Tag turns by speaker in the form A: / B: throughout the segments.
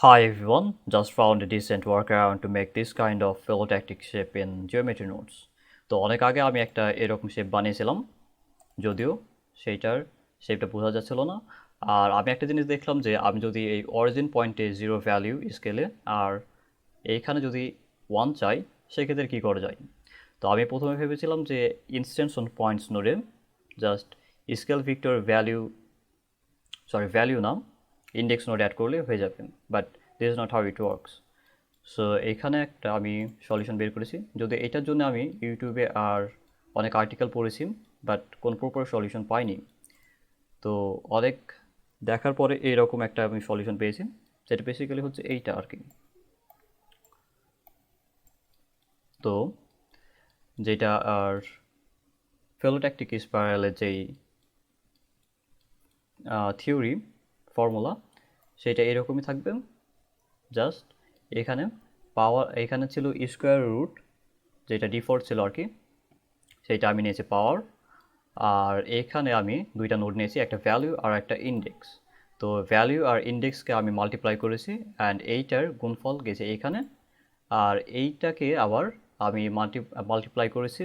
A: Hi everyone, just found a decent workaround to make this kind of phyllotaxis shape in geometry notes. তো অনেক আগে আমি একটা এরকম শেপ বানিয়েছিলাম, যদিও সেইটার শেপটা বোঝা যাচ্ছিল না। আর আমি একটা জিনিস দেখলাম যে আমি যদি এই অরিজিন পয়েন্টে 0 ভ্যালু স্কেলে আর এইখানে যদি 1 চাই, সেক্ষেত্রে কী করা যায়। তো আমি প্রথমে ভেবেছিলাম যে ইনস্ট্যান্স অন পয়েন্টস নোডে জাস্ট স্কেল ভিক্টর ভ্যালু না ইন্ডেক্স নোড অ্যাড করলে হয়ে যাবে, but this is not how it works. So এখানে একটা আমি সলিউশন বের করেছি। যদি এটার জন্য আমি ইউটিউবে আর অনেক আর্টিকেল পড়েছি, বাট কোনো প্রপার সলিউশন পাইনি। তো অনেক দেখার পরে এইরকম একটা আমি সলিউশন পেয়েছি, যেটা বেসিক্যালি হচ্ছে এইটা আর কি। তো যেটা আর ফেলোট্যাকটিক স্পাইরালের যেই থিওরি ফর্মুলা, সেটা এরকমই থাকবে। জাস্ট এখানে এখানে ছিল স্কোয়ার রুট, যেটা ডিফল্ট ছিল আর কি, সেইটা আমি নিয়েছি পাওয়ার। আর এখানে আমি দুইটা নোড নিয়েছি, একটা ভ্যালু আর একটা ইন্ডেক্স। তো ভ্যালু আর ইন্ডেক্সকে আমি মাল্টিপ্লাই করেছি অ্যান্ড এইটার গুণফল গেছে এইখানে। আর এইটাকে আবার আমি মাল্টিপ্লাই করেছি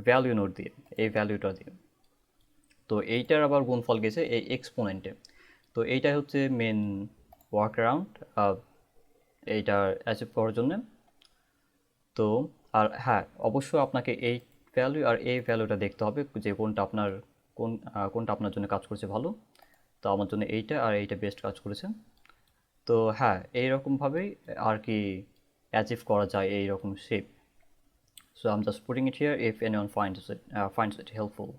A: ভ্যালু নোড দিয়ে, এই ভ্যালুটা দিয়ে। তো এইটার আবার গুণফল গেছে এই এক্সপোনেন্টে। তো এইটাই হচ্ছে মেন ওয়ার্ক অ্যারাউন্ড এইটার অ্যাচিভ করার জন্য। তো আর হ্যাঁ, অবশ্যই আপনাকে এই ভ্যালু আর এই ভ্যালুটা দেখতে হবে যে কোনটা আপনার জন্য কাজ করছে ভালো। তো আমার জন্য এইটা আর এইটা বেস্ট কাজ করেছে। তো হ্যাঁ, এইরকমভাবেই আর কি অ্যাচিভ করা যায় এইরকম shape. So I'm just putting it here if anyone finds it helpful.